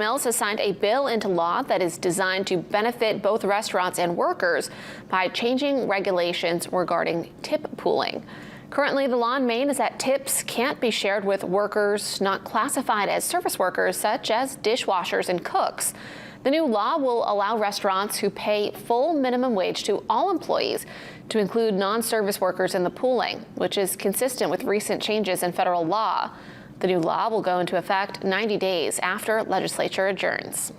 Mills has signed a bill into law that is designed to benefit both restaurants and workers by changing regulations regarding tip pooling. Currently, the law in Maine is that tips can't be shared with workers not classified as service workers, such as dishwashers and cooks. The new law will allow restaurants who pay full minimum wage to all employees to include non-service workers in the pooling, which is consistent with recent changes in federal law. The new law will go into effect 90 days after legislature adjourns.